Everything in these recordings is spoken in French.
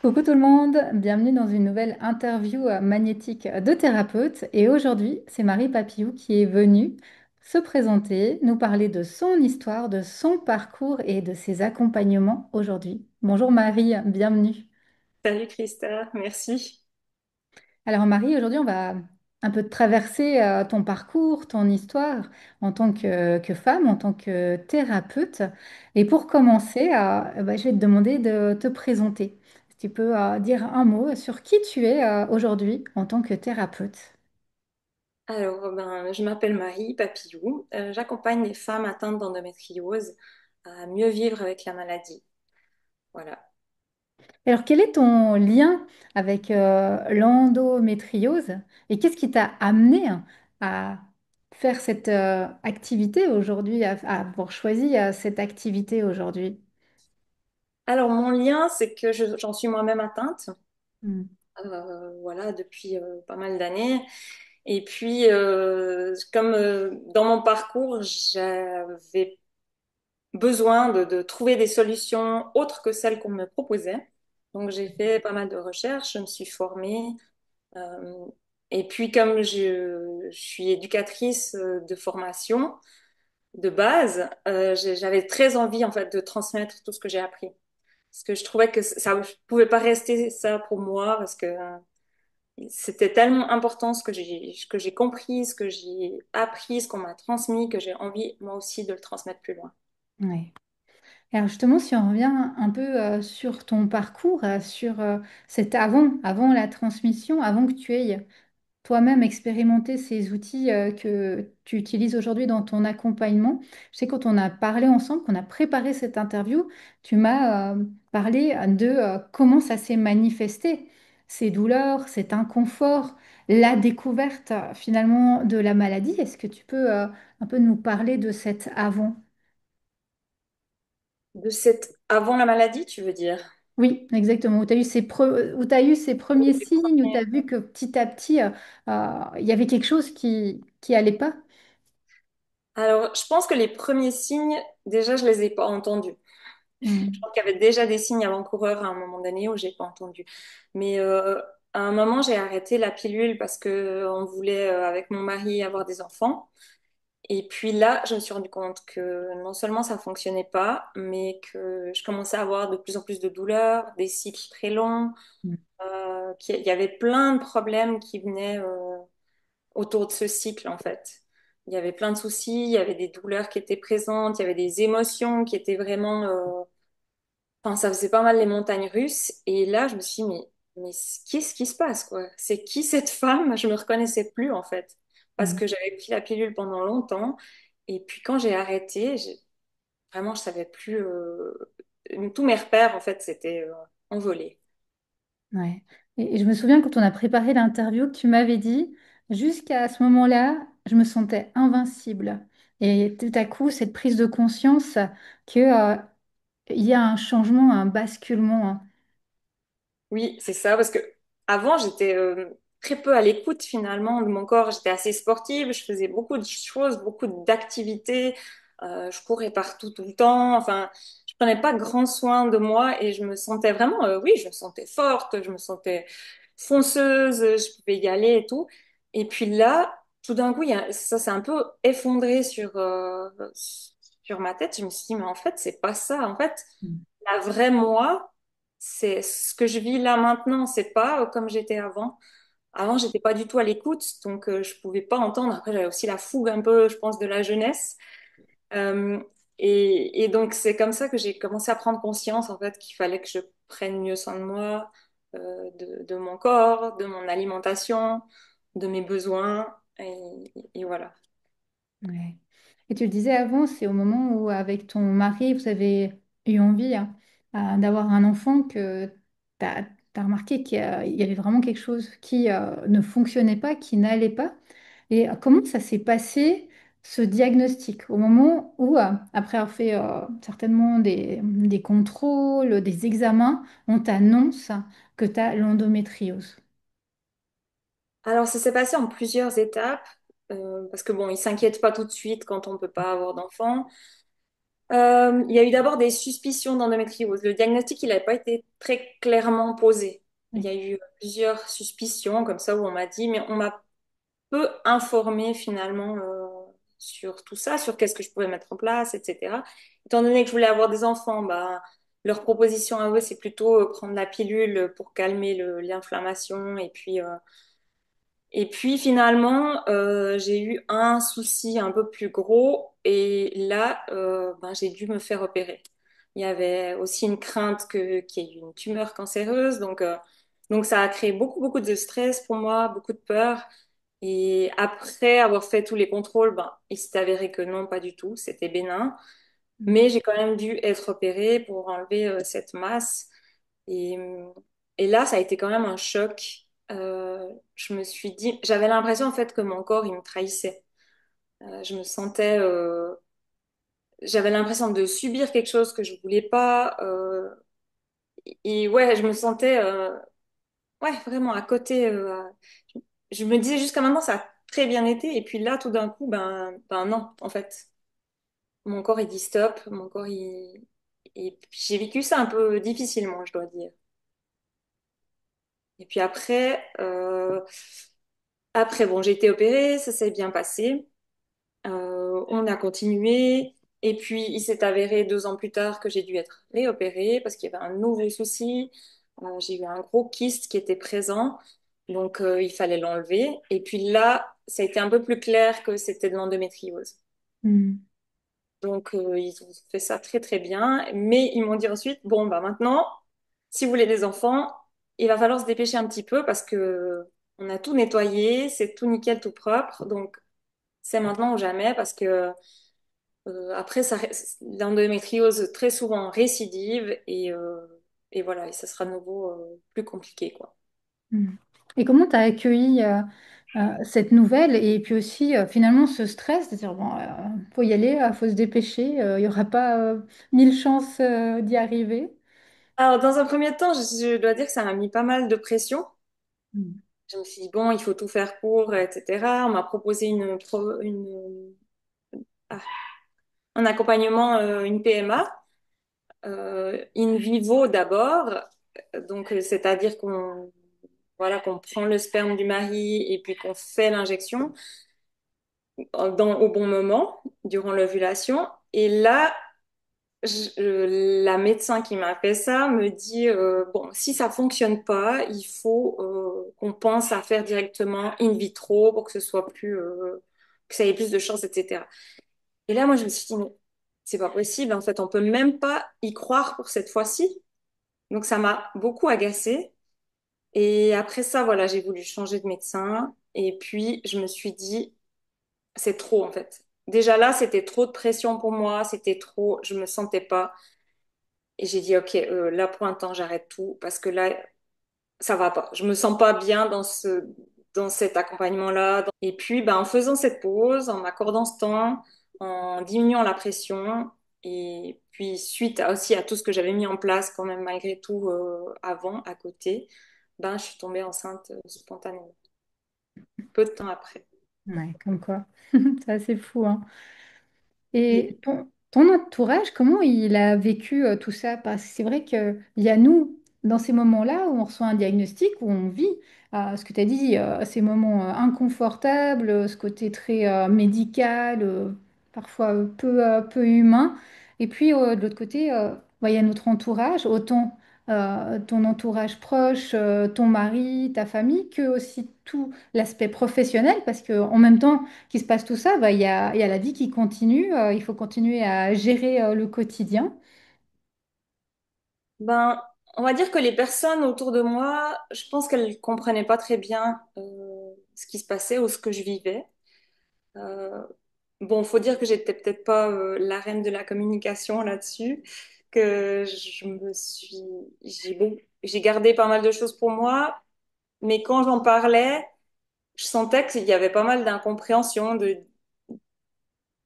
Coucou tout le monde, bienvenue dans une nouvelle interview magnétique de thérapeute. Et aujourd'hui, c'est Marie Papillou qui est venue se présenter, nous parler de son histoire, de son parcours et de ses accompagnements aujourd'hui. Bonjour Marie, bienvenue. Salut Christa, merci. Alors Marie, aujourd'hui, on va un peu traverser ton parcours, ton histoire en tant que femme, en tant que thérapeute. Et pour commencer, je vais te demander de te présenter. Si tu peux dire un mot sur qui tu es aujourd'hui en tant que thérapeute. Je m'appelle Marie Papillou. J'accompagne les femmes atteintes d'endométriose à mieux vivre avec la maladie. Voilà. Alors, quel est ton lien avec l'endométriose et qu'est-ce qui t'a amené à faire cette activité aujourd'hui, à avoir choisi cette activité aujourd'hui? Alors, mon lien, c'est que j'en suis moi-même atteinte, Hmm. voilà, depuis pas mal d'années. Et puis, comme dans mon parcours, j'avais besoin de trouver des solutions autres que celles qu'on me proposait. Donc, j'ai fait pas mal de recherches, je me suis formée. Euh, et puis, comme je suis éducatrice de formation de base, j'avais très envie en fait de transmettre tout ce que j'ai appris. Parce que je trouvais que ça ne pouvait pas rester ça pour moi, parce que c'était tellement important ce que j'ai compris, ce que j'ai appris, ce qu'on m'a transmis, que j'ai envie moi aussi de le transmettre plus loin. Ouais. Alors justement, si on revient un peu sur ton parcours, sur cet avant la transmission, avant que tu aies toi-même expérimenter ces outils que tu utilises aujourd'hui dans ton accompagnement. Je sais quand on a parlé ensemble, qu'on a préparé cette interview, tu m'as parlé de comment ça s'est manifesté, ces douleurs, cet inconfort, la découverte finalement de la maladie. Est-ce que tu peux un peu nous parler de cet avant? De cette avant la maladie, tu veux dire? Oui, exactement. Où tu as eu où tu eu ces premiers signes, où tu as vu que petit à petit, il y avait quelque chose qui allait pas. Alors, je pense que les premiers signes, déjà, je les ai pas entendus. Je Hmm. pense qu'il y avait déjà des signes avant-coureurs à un moment donné où j'ai pas entendu. Mais à un moment, j'ai arrêté la pilule parce que on voulait, avec mon mari, avoir des enfants. Et puis là, je me suis rendu compte que non seulement ça fonctionnait pas, mais que je commençais à avoir de plus en plus de douleurs, des cycles très longs, qu'il y avait plein de problèmes qui venaient autour de ce cycle, en fait. Il y avait plein de soucis, il y avait des douleurs qui étaient présentes, il y avait des émotions qui étaient vraiment... Enfin, ça faisait pas mal les montagnes russes. Et là, je me suis dit, mais qu'est-ce qui se passe, quoi? C'est qui cette femme? Je me reconnaissais plus, en fait. Parce Hmm. que j'avais pris la pilule pendant longtemps. Et puis, quand j'ai arrêté, vraiment, je savais plus... Tous mes repères, en fait, s'étaient envolés. Ouais. Et je me souviens quand on a préparé l'interview, que tu m'avais dit, jusqu'à ce moment-là, je me sentais invincible. Et tout à coup, cette prise de conscience que, il y a un changement, un basculement, hein. Oui, c'est ça, parce que avant, j'étais très peu à l'écoute finalement de mon corps. J'étais assez sportive, je faisais beaucoup de choses, beaucoup d'activités. Je courais partout tout le temps. Enfin, je prenais pas grand soin de moi et je me sentais vraiment, oui, je me sentais forte, je me sentais fonceuse, je pouvais y aller et tout. Et puis là, tout d'un coup, ça s'est un peu effondré sur ma tête. Je me suis dit, mais en fait, c'est pas ça. En fait, Mm. la vraie moi, c'est ce que je vis là maintenant, c'est pas comme j'étais avant. Avant, j'étais pas du tout à l'écoute, donc je pouvais pas entendre. Après, j'avais aussi la fougue un peu, je pense, de la jeunesse. Euh, et donc, c'est comme ça que j'ai commencé à prendre conscience, en fait, qu'il fallait que je prenne mieux soin de moi, de mon corps, de mon alimentation, de mes besoins. Et voilà. Ouais. Et tu le disais avant, c'est au moment où, avec ton mari, vous avez eu envie hein, d'avoir un enfant que tu as remarqué il y avait vraiment quelque chose qui ne fonctionnait pas, qui n'allait pas. Et comment ça s'est passé, ce diagnostic, au moment où, après avoir fait certainement des contrôles, des examens, on t'annonce que tu as l'endométriose? Alors, ça s'est passé en plusieurs étapes, parce que bon, ils s'inquiètent pas tout de suite quand on peut pas avoir d'enfant. Il y a eu d'abord des suspicions d'endométriose. Le diagnostic, il n'avait pas été très clairement posé. Il y Oui. a eu plusieurs suspicions comme ça où on m'a dit, mais on m'a peu informée finalement sur tout ça, sur qu'est-ce que je pouvais mettre en place, etc. Étant donné que je voulais avoir des enfants, bah, leur proposition à eux, c'est plutôt prendre la pilule pour calmer l'inflammation et puis finalement, j'ai eu un souci un peu plus gros et là, ben, j'ai dû me faire opérer. Il y avait aussi une crainte qu'il y ait une tumeur cancéreuse, donc ça a créé beaucoup de stress pour moi, beaucoup de peur. Et après avoir fait tous les contrôles, ben, il s'est avéré que non, pas du tout, c'était bénin. Mais j'ai quand même dû être opérée pour enlever cette masse. Et, et là, ça a été quand même un choc. Je me suis dit, j'avais l'impression en fait que mon corps, il me trahissait. Je me sentais, j'avais l'impression de subir quelque chose que je voulais pas. Et ouais, je me sentais, ouais, vraiment à côté. Je me disais jusqu'à maintenant, ça a très bien été. Et puis là, tout d'un coup, ben non, en fait. Mon corps, il dit stop. Mon corps, il... Et puis j'ai vécu ça un peu difficilement, je dois dire. Et puis après, bon, j'ai été opérée, ça s'est bien passé. On a continué. Et puis, il s'est avéré 2 ans plus tard que j'ai dû être réopérée parce qu'il y avait un nouveau souci. J'ai eu un gros kyste qui était présent. Donc, il fallait l'enlever. Et puis là, ça a été un peu plus clair que c'était de l'endométriose. Mm. Donc, ils ont fait ça très bien. Mais ils m'ont dit ensuite, bon, bah maintenant, si vous voulez des enfants, il va falloir se dépêcher un petit peu parce que on a tout nettoyé, c'est tout nickel, tout propre. Donc, c'est maintenant ou jamais parce que après, l'endométriose très souvent récidive et voilà, et ça sera de nouveau plus compliqué, quoi. Mm. Et comment tu as accueilli cette nouvelle et puis aussi finalement ce stress de dire bon, faut y aller, faut se dépêcher, il n'y aura pas 1000 chances d'y arriver. Alors, dans un premier temps, je dois dire que ça m'a mis pas mal de pression. Mm. Je me suis dit, bon, il faut tout faire pour, etc. On m'a proposé ah, un accompagnement, une PMA, in vivo d'abord. Donc, c'est-à-dire qu'on voilà, qu'on prend le sperme du mari et puis qu'on fait l'injection au bon moment, durant l'ovulation. Et là, la médecin qui m'a fait ça me dit, bon, si ça fonctionne pas, il faut qu'on pense à faire directement in vitro pour que ce soit que ça ait plus de chances, etc. Et là, moi, je me suis dit, mais c'est pas possible. En fait, on peut même pas y croire pour cette fois-ci. Donc, ça m'a beaucoup agacée. Et après ça, voilà, j'ai voulu changer de médecin. Et puis, je me suis dit, c'est trop, en fait. Déjà là, c'était trop de pression pour moi. C'était trop, je me sentais pas. Et j'ai dit, OK, là, pour un temps, j'arrête tout parce que là, ça va pas. Je me sens pas bien dans cet accompagnement-là. Et puis, ben, en faisant cette pause, en m'accordant ce temps, en diminuant la pression, et puis suite aussi à tout ce que j'avais mis en place quand même malgré tout avant, à côté, ben, je suis tombée enceinte spontanément, peu de temps après. Ouais, comme quoi. C'est assez fou, hein. Et Et ton entourage, comment il a vécu tout ça? Parce que c'est vrai qu'il y a nous, dans ces moments-là où on reçoit un diagnostic, où on vit ce que tu as dit, ces moments inconfortables, ce côté très médical, parfois peu humain. Et puis de l'autre côté, bah, il y a notre entourage, autant ton entourage proche, ton mari, ta famille, que aussi tout l'aspect professionnel, parce qu'en même temps, qu'il se passe tout ça, bah, il y a la vie qui continue, il faut continuer à gérer le quotidien. ben, on va dire que les personnes autour de moi, je pense qu'elles comprenaient pas très bien ce qui se passait ou ce que je vivais. Euh, bon, faut dire que j'étais peut-être pas la reine de la communication là-dessus, que j'ai gardé pas mal de choses pour moi, mais quand j'en parlais, je sentais qu'il y avait pas mal d'incompréhension, de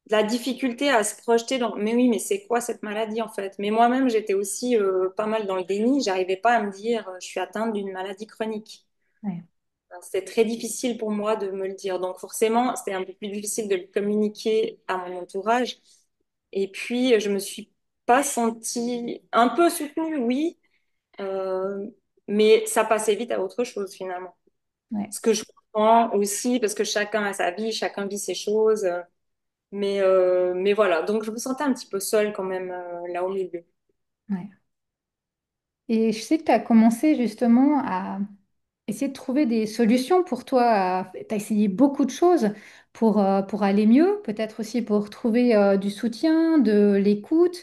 la difficulté à se projeter dans, mais oui, mais c'est quoi cette maladie en fait? Mais moi-même, j'étais aussi pas mal dans le déni, j'arrivais pas à me dire, je suis atteinte d'une maladie chronique. Ouais. C'était très difficile pour moi de me le dire. Donc forcément, c'était un peu plus difficile de le communiquer à mon entourage. Et puis, je me suis pas sentie un peu soutenue, oui, euh, mais ça passait vite à autre chose finalement. Ouais, Ce que je comprends aussi, parce que chacun a sa vie, chacun vit ses choses. Mais voilà, donc je me sentais un petit peu seule quand même là au milieu. ouais. Et je sais que tu as commencé justement à essayer de trouver des solutions pour toi. Tu as essayé beaucoup de choses pour aller mieux, peut-être aussi pour trouver du soutien, de l'écoute.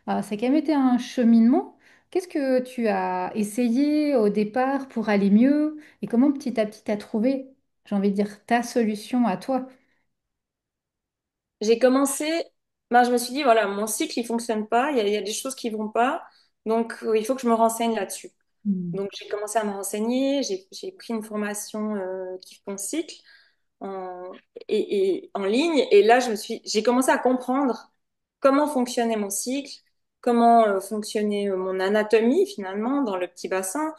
Ça a quand même été un cheminement. Qu'est-ce que tu as essayé au départ pour aller mieux et comment petit à petit tu as trouvé, j'ai envie de dire, ta solution à toi? J'ai commencé, ben, je me suis dit, voilà, mon cycle, il fonctionne pas, il y a des choses qui vont pas, donc il faut que je me renseigne là-dessus. Hmm. Donc j'ai commencé à me renseigner, j'ai pris une formation qui fait mon cycle en, et en ligne, et là, j'ai commencé à comprendre comment fonctionnait mon cycle, comment fonctionnait mon anatomie finalement dans le petit bassin,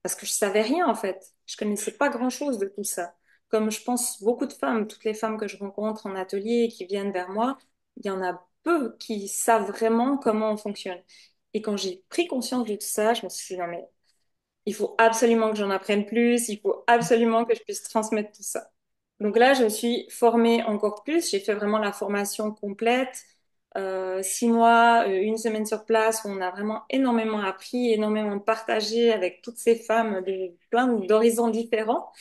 parce que je savais rien en fait. Je connaissais pas grand-chose de tout ça. Comme je pense beaucoup de femmes, toutes les femmes que je rencontre en atelier et qui viennent vers moi, il y en a peu qui savent vraiment comment on fonctionne. Et quand j'ai pris conscience de tout ça, je me suis dit, non mais il faut absolument que j'en apprenne plus, il faut absolument que je puisse transmettre tout ça. Donc là, je me suis formée encore plus. J'ai fait vraiment la formation complète, 6 mois, une semaine sur place, où on a vraiment énormément appris, énormément partagé avec toutes ces femmes de plein d'horizons différents.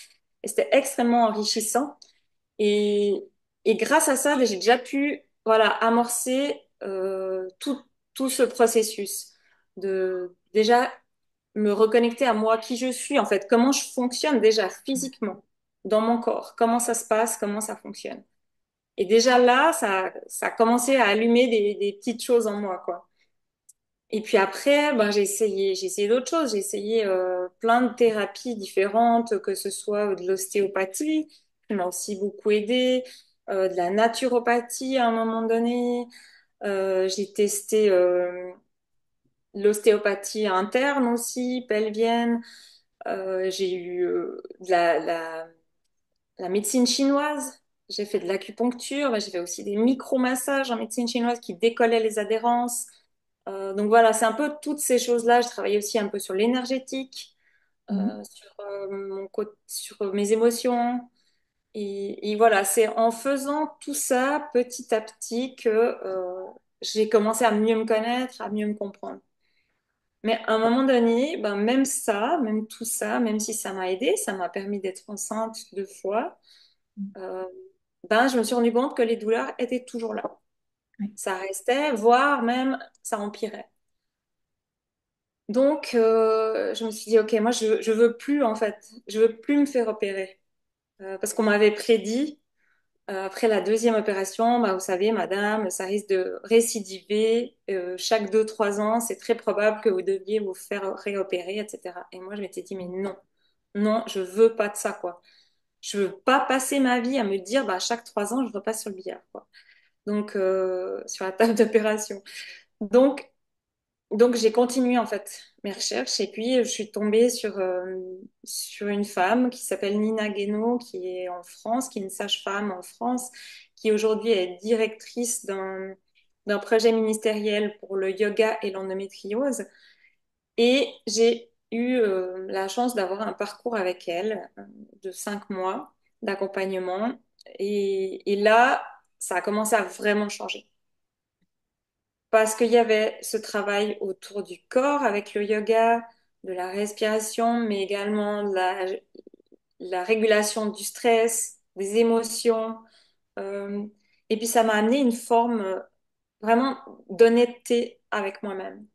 Et c'était extrêmement enrichissant. Et, et grâce à ça, j'ai déjà pu, voilà, amorcer tout ce processus de déjà me reconnecter à moi, qui je suis, en fait, comment je fonctionne déjà physiquement dans mon corps, comment ça se passe, comment ça fonctionne. Et déjà là, ça a commencé à allumer des petites choses en moi, quoi. Et puis après, ben, j'ai essayé d'autres choses. J'ai essayé plein de thérapies différentes, que ce soit de l'ostéopathie, qui m'a aussi beaucoup aidé, de la naturopathie à un moment donné. J'ai testé l'ostéopathie interne aussi, pelvienne. J'ai eu la médecine chinoise. J'ai fait de l'acupuncture, mais j'ai fait aussi des micro-massages en médecine chinoise qui décollaient les adhérences. Donc voilà, c'est un peu toutes ces choses-là. Je travaillais aussi un peu sur l'énergétique, Mhm. sur mes émotions. Et voilà, c'est en faisant tout ça petit à petit que j'ai commencé à mieux me connaître, à mieux me comprendre. Mais à un moment donné, ben même ça, même tout ça, même si ça m'a aidé, ça m'a permis d'être enceinte 2 fois, euh, ben je me suis rendu compte que les douleurs étaient toujours là. Ouais, Ça restait, voire même ça empirait. Donc je me suis dit, ok, moi je veux plus en fait, je veux plus me faire opérer. Parce qu'on m'avait prédit, après la deuxième opération, bah, vous savez, madame, ça risque de récidiver chaque 2, 3 ans. C'est très probable que vous deviez vous faire réopérer, etc. Et moi, je m'étais dit, mais non, non, je veux pas de ça, quoi. Je veux pas passer ma vie à me dire, bah, chaque 3 ans, je repasse sur le billard, quoi. Donc, sur la table d'opération. Donc, donc j'ai continué en fait mes recherches et puis je suis tombée sur une femme qui s'appelle Nina Guénaud, qui est en France, qui est une sage-femme en France, qui aujourd'hui est directrice d'un projet ministériel pour le yoga et l'endométriose. Et j'ai eu la chance d'avoir un parcours avec elle de 5 mois d'accompagnement. Et là, ça a commencé à vraiment changer parce qu'il y avait ce travail autour du corps avec le yoga, de la respiration, mais également de la régulation du stress, des émotions. Euh, et puis ça m'a amené une forme vraiment d'honnêteté avec moi-même.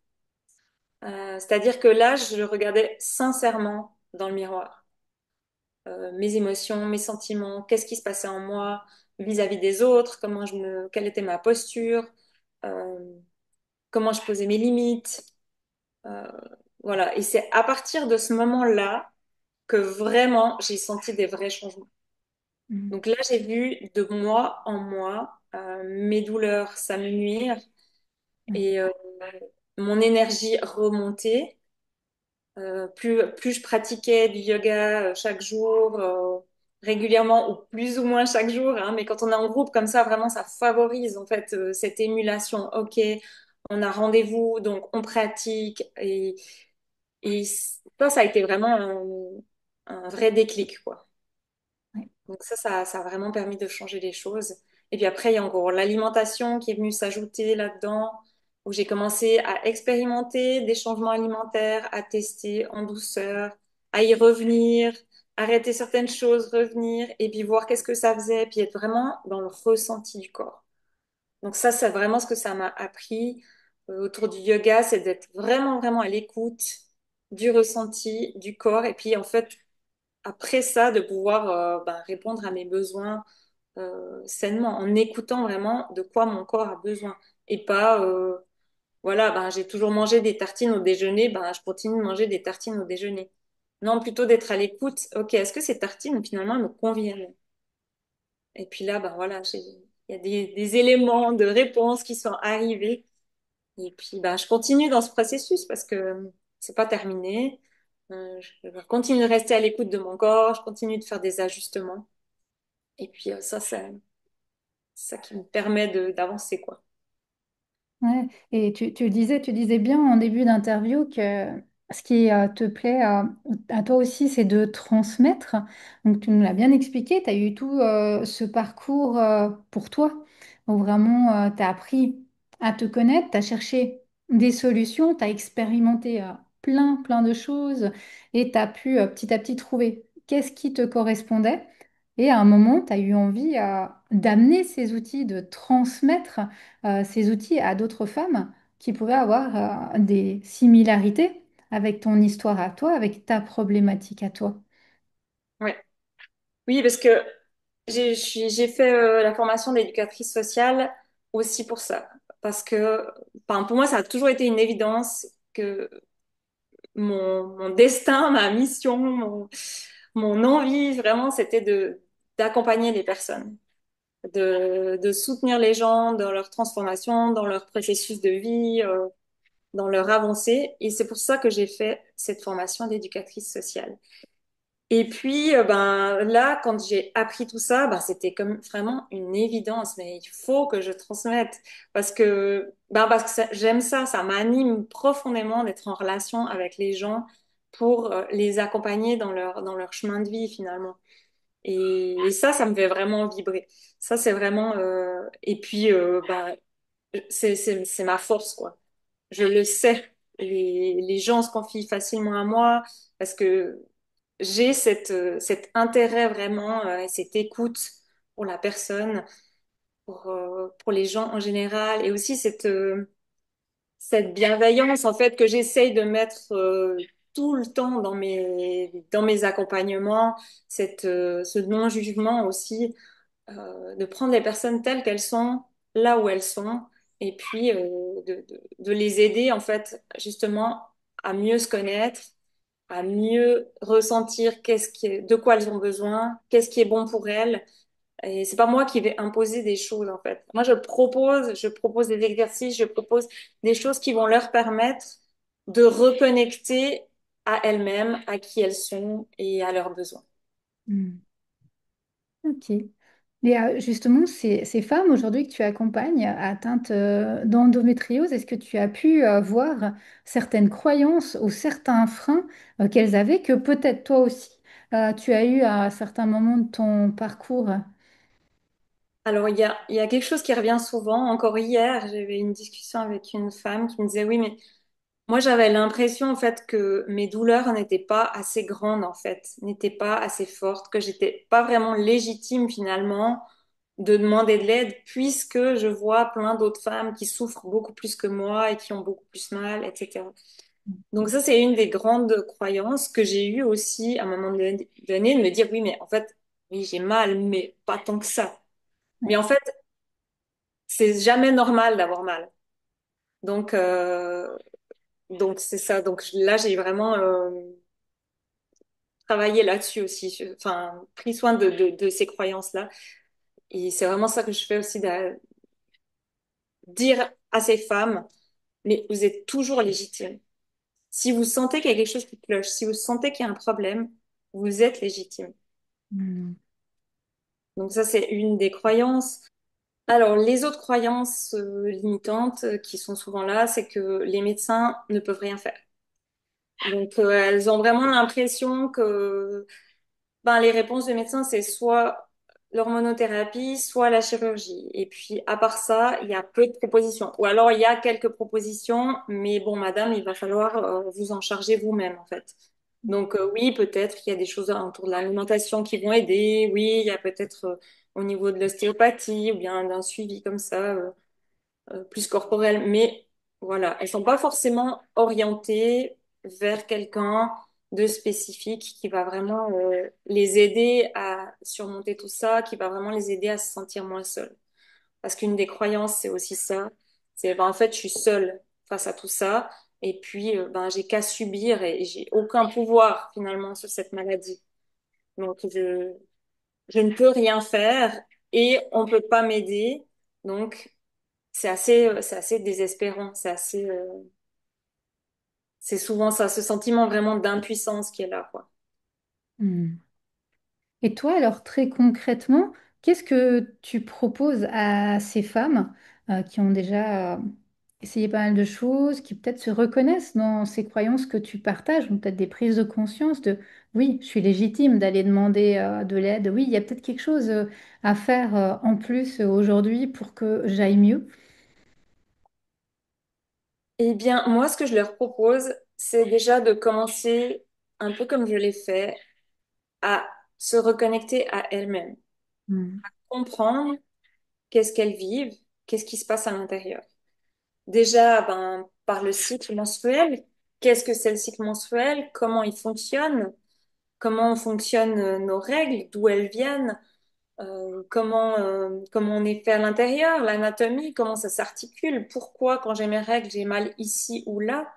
C'est-à-dire que là, je regardais sincèrement dans le miroir. Mes émotions, mes sentiments, qu'est-ce qui se passait en moi vis-à-vis des autres, quelle était ma posture, euh, comment je posais mes limites. Euh, voilà. Et c'est à partir de ce moment-là que vraiment j'ai senti des vrais changements. mhm. Donc là, j'ai vu de mois en mois mes douleurs s'amenuire Ouais, et mon énergie remonter. Plus je pratiquais du yoga chaque jour, régulièrement ou plus ou moins chaque jour, hein, mais quand on est en groupe comme ça, vraiment, ça favorise en fait cette émulation. Ok, on a rendez-vous, donc on pratique et ça a été vraiment un vrai déclic, quoi. Ouais. Donc ça a vraiment permis de changer les choses. Et puis après, il y a encore l'alimentation qui est venue s'ajouter là-dedans, où j'ai commencé à expérimenter des changements alimentaires, à tester en douceur, à y revenir, arrêter certaines choses, revenir, et puis voir qu'est-ce que ça faisait, puis être vraiment dans le ressenti du corps. Donc ça, c'est vraiment ce que ça m'a appris autour du yoga, c'est d'être vraiment, vraiment à l'écoute du ressenti du corps, et puis en fait, après ça, de pouvoir ben, répondre à mes besoins sainement, en écoutant vraiment de quoi mon corps a besoin. Et pas, voilà, ben, j'ai toujours mangé des tartines au déjeuner, ben, je continue de manger des tartines au déjeuner. Non, plutôt d'être à l'écoute. Ok, est-ce que ces tartines, finalement, me conviennent? Et puis là, ben voilà, il y a des éléments de réponse qui sont arrivés. Et puis, ben, je continue dans ce processus parce que c'est pas terminé. Je continue de rester à l'écoute de mon corps, je continue de faire des ajustements. Et puis, c'est ça qui me permet d'avancer, quoi. Ouais. Et tu disais bien en début d'interview que ce qui te plaît à toi aussi, c'est de transmettre. Donc, tu nous l'as bien expliqué, tu as eu tout ce parcours pour toi, où vraiment tu as appris à te connaître, tu as cherché des solutions, tu as expérimenté plein de choses et tu as pu petit à petit trouver qu'est-ce qui te correspondait. Et à un moment, tu as eu envie d'amener ces outils, de transmettre ces outils à d'autres femmes qui pourraient avoir des similarités avec ton histoire à toi, avec ta problématique à toi. Ouais. Oui, parce que j'ai fait la formation d'éducatrice sociale aussi pour ça. Parce que, enfin, pour moi, ça a toujours été une évidence que mon destin, ma mission, mon envie, vraiment, c'était d'accompagner les personnes, de soutenir les gens dans leur transformation, dans leur processus de vie, dans leur avancée. Et c'est pour ça que j'ai fait cette formation d'éducatrice sociale. Et puis, ben, là, quand j'ai appris tout ça, ben, c'était comme vraiment une évidence. Mais il faut que je transmette parce que j'aime ça, ça m'anime profondément d'être en relation avec les gens pour les accompagner dans leur chemin de vie finalement. Et ça me fait vraiment vibrer. Ça, c'est vraiment. Et puis, ben, c'est ma force, quoi. Je le sais. Les gens se confient facilement à moi parce que j'ai cet intérêt vraiment, cette écoute pour la personne, pour les gens en général, et aussi cette bienveillance en fait que j'essaye de mettre tout le temps dans mes accompagnements, ce non-jugement aussi, de prendre les personnes telles qu'elles sont, là où elles sont, et puis de les aider en fait justement à mieux se connaître, à mieux ressentir de quoi elles ont besoin, qu'est-ce qui est bon pour elles. Et c'est pas moi qui vais imposer des choses en fait. Moi, je propose des exercices, je propose des choses qui vont leur permettre de reconnecter à elles-mêmes, à qui elles sont et à leurs besoins. Hmm. Ok. Et justement, ces femmes aujourd'hui que tu accompagnes atteintes d'endométriose, est-ce que tu as pu voir certaines croyances ou certains freins qu'elles avaient que peut-être toi aussi tu as eu à certains moments de ton parcours? Alors, il y a quelque chose qui revient souvent. Encore hier, j'avais une discussion avec une femme qui me disait, oui, mais moi, j'avais l'impression, en fait, que mes douleurs n'étaient pas assez grandes, en fait, n'étaient pas assez fortes, que j'étais pas vraiment légitime, finalement, de demander de l'aide, puisque je vois plein d'autres femmes qui souffrent beaucoup plus que moi et qui ont beaucoup plus mal, etc. Donc ça, c'est une des grandes croyances que j'ai eues aussi à un moment donné, de me dire, oui, mais en fait, oui, j'ai mal, mais pas tant que ça. Mais en fait, c'est jamais normal d'avoir mal. Donc, donc c'est ça. Donc là, j'ai vraiment travaillé là-dessus aussi. Enfin, pris soin de ces croyances-là. Et c'est vraiment ça que je fais aussi, de dire à ces femmes, mais vous êtes toujours légitime. Si vous sentez qu'il y a quelque chose qui cloche, si vous sentez qu'il y a un problème, vous êtes légitime. Hmm. Donc ça, c'est une des croyances. Alors, les autres croyances limitantes qui sont souvent là, c'est que les médecins ne peuvent rien faire. Donc, elles ont vraiment l'impression que ben, les réponses des médecins, c'est soit l'hormonothérapie, soit la chirurgie. Et puis, à part ça, il y a peu de propositions. Ou alors, il y a quelques propositions, mais bon, madame, il va falloir vous en charger vous-même, en fait. Donc, oui, peut-être qu'il y a des choses autour de l'alimentation qui vont aider. Oui, il y a peut-être au niveau de l'ostéopathie ou bien d'un suivi comme ça. Plus corporelles, mais voilà, elles sont pas forcément orientées vers quelqu'un de spécifique qui va vraiment les aider à surmonter tout ça, qui va vraiment les aider à se sentir moins seuls. Parce qu'une des croyances, c'est aussi ça, c'est ben, en fait, je suis seule face à tout ça, et puis ben, j'ai qu'à subir et j'ai aucun pouvoir finalement sur cette maladie. Donc je ne peux rien faire et on peut pas m'aider. Donc c'est assez désespérant. C'est souvent ça, ce sentiment vraiment d'impuissance qui est là, quoi. Hmm. Et toi, alors très concrètement, qu'est-ce que tu proposes à ces femmes qui ont déjà essayé pas mal de choses, qui peut-être se reconnaissent dans ces croyances que tu partages, ou peut-être des prises de conscience de oui, je suis légitime d'aller demander de l'aide, oui, il y a peut-être quelque chose à faire en plus aujourd'hui pour que j'aille mieux. Eh bien, moi, ce que je leur propose, c'est déjà de commencer, un peu comme je l'ai fait, à se reconnecter à elles-mêmes, Hmm. comprendre qu'est-ce qu'elles vivent, qu'est-ce qui se passe à l'intérieur. Déjà, ben, par le cycle menstruel, qu'est-ce que c'est le cycle menstruel, comment il fonctionne, comment fonctionnent nos règles, d'où elles viennent, comment on est fait à l'intérieur, l'anatomie, comment ça s'articule, pourquoi quand j'ai mes règles, j'ai mal ici ou là,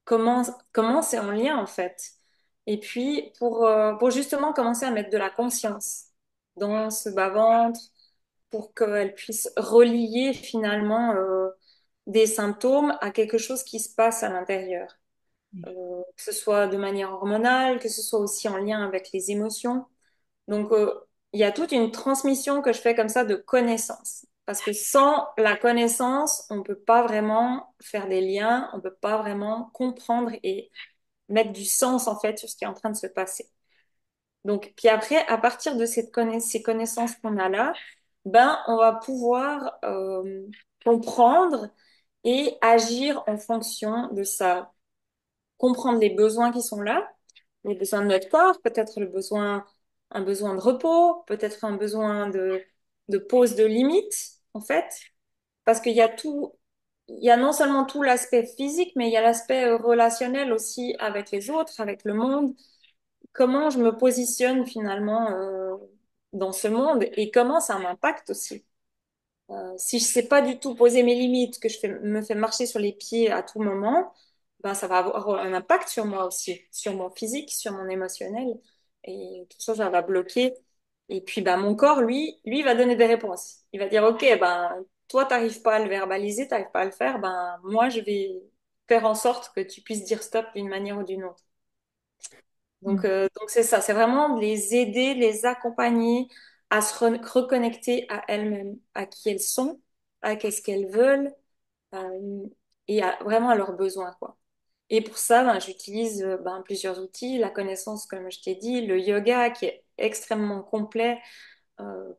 comment, comment c'est en lien en fait. Et puis pour justement commencer à mettre de la conscience dans ce bas-ventre, pour qu'elle puisse relier finalement des symptômes à quelque chose qui se passe à l'intérieur. Que ce soit de manière hormonale, que ce soit aussi en lien avec les émotions. Donc, il y a toute une transmission que je fais comme ça de connaissances. Parce que sans la connaissance, on peut pas vraiment faire des liens, on peut pas vraiment comprendre et mettre du sens, en fait, sur ce qui est en train de se passer. Donc, puis après, à partir de ces connaissances qu'on a là, ben, on va pouvoir comprendre et agir en fonction de ça. Comprendre les besoins qui sont là, les besoins de notre corps, peut-être un besoin de repos, peut-être un besoin de pause de limite, en fait, parce qu'il y a tout, il y a non seulement tout l'aspect physique, mais il y a l'aspect relationnel aussi avec les autres, avec le monde. Comment je me positionne finalement dans ce monde et comment ça m'impacte aussi. Si je sais pas du tout poser mes limites, que me fais marcher sur les pieds à tout moment, ben ça va avoir un impact sur moi aussi, sur mon physique, sur mon émotionnel. Et tout ça, ça va bloquer. Et puis, ben, mon corps, lui, va donner des réponses. Il va dire, OK, ben, toi, t'arrives pas à le verbaliser, t'arrives pas à le faire, ben, moi, je vais faire en sorte que tu puisses dire stop d'une manière ou d'une autre. Donc c'est ça, c'est vraiment de les aider, les accompagner à reconnecter à elles-mêmes, à qui elles sont, à qu'est-ce qu'elles veulent, euh, et vraiment à leurs besoins, quoi. Et pour ça, ben, j'utilise ben, plusieurs outils, la connaissance, comme je t'ai dit, le yoga qui est extrêmement complet,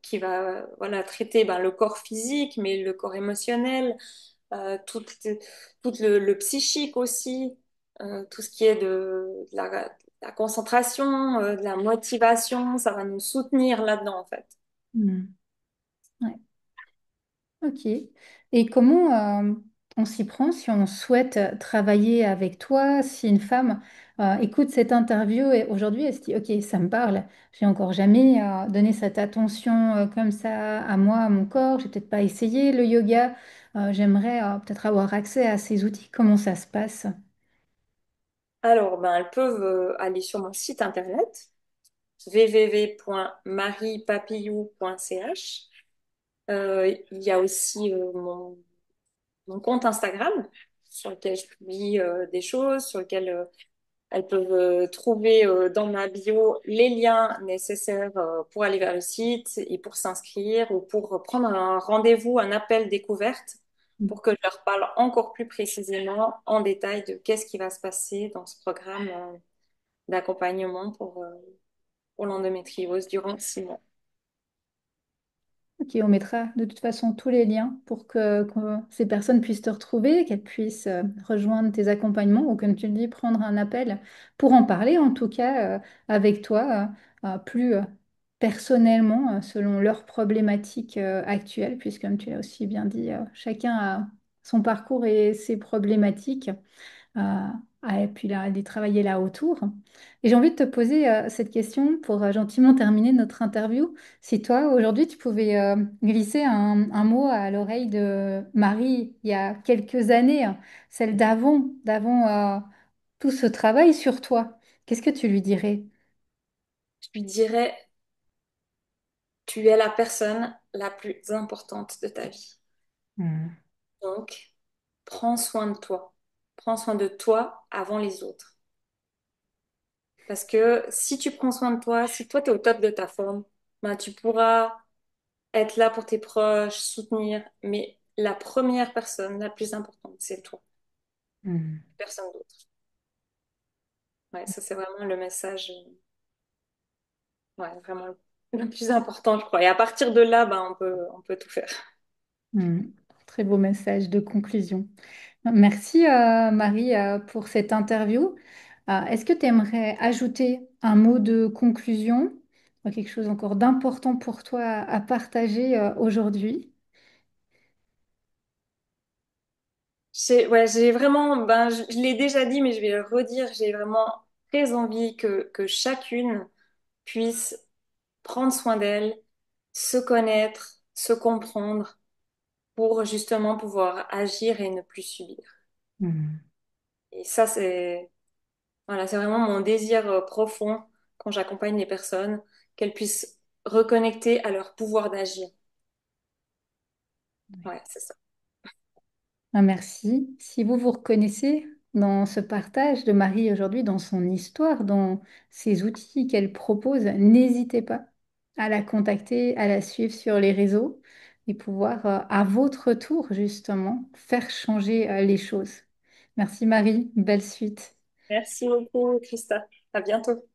qui va voilà, traiter ben, le corps physique, mais le corps émotionnel, euh, tout, tout le psychique aussi, tout ce qui est de la concentration, de la motivation, ça va nous soutenir là-dedans en fait. Hmm. Ouais. Ok. Et comment on s'y prend si on souhaite travailler avec toi, si une femme écoute cette interview et aujourd'hui elle se dit, ok, ça me parle, j'ai encore jamais donné cette attention comme ça à moi, à mon corps, j'ai peut-être pas essayé le yoga, j'aimerais peut-être avoir accès à ces outils, comment ça se passe? Alors, ben, elles peuvent aller sur mon site internet www.mariepapillou.ch. Il y a aussi mon compte Instagram sur lequel je publie des choses, sur lequel Elles peuvent trouver dans ma bio les liens nécessaires pour aller vers le site et pour s'inscrire ou pour prendre un rendez-vous, un appel découverte pour que je leur parle encore plus précisément en détail de qu'est-ce qui va se passer dans ce programme d'accompagnement pour l'endométriose durant 6 mois. Ok, on mettra de toute façon tous les liens pour que ces personnes puissent te retrouver, qu'elles puissent rejoindre tes accompagnements ou, comme tu le dis, prendre un appel pour en parler, en tout cas, avec toi, plus personnellement, selon leurs problématiques actuelles, puisque, comme tu l'as aussi bien dit, chacun a son parcours et ses problématiques. Et puis là, aller travailler là autour. Et j'ai envie de te poser cette question pour gentiment terminer notre interview. Si toi, aujourd'hui, tu pouvais glisser un mot à l'oreille de Marie il y a quelques années, celle d'avant tout ce travail sur toi, qu'est-ce que tu lui dirais? Je lui dirais, tu es la personne la plus importante de ta vie. Hmm. Donc, prends soin de toi. Prends soin de toi avant les autres. Parce que si tu prends soin de toi, si toi, tu es au top de ta forme, ben, tu pourras être là pour tes proches, soutenir. Mais la première personne, la plus importante, c'est toi, Hmm. personne d'autre. Ouais, ça, c'est vraiment le message, ouais, vraiment le plus important, je crois. Et à partir de là, ben, on peut tout faire. Hmm. Très beau message de conclusion. Merci Marie pour cette interview. Est-ce que tu aimerais ajouter un mot de conclusion, quelque chose encore d'important pour toi à partager aujourd'hui? Ouais, j'ai vraiment, ben, je l'ai déjà dit, mais je vais le redire, j'ai vraiment très envie que chacune puisse prendre soin d'elle, se connaître, se comprendre pour justement pouvoir agir et ne plus subir. Hmm. Et ça, voilà, c'est vraiment mon désir profond quand j'accompagne les personnes, qu'elles puissent reconnecter à leur pouvoir d'agir. Ouais, c'est ça. Merci. Si vous vous reconnaissez dans ce partage de Marie aujourd'hui, dans son histoire, dans ces outils qu'elle propose, n'hésitez pas à la contacter, à la suivre sur les réseaux et pouvoir, à votre tour, justement, faire changer, les choses. Merci Marie, belle suite. Merci beaucoup, Christa. À bientôt.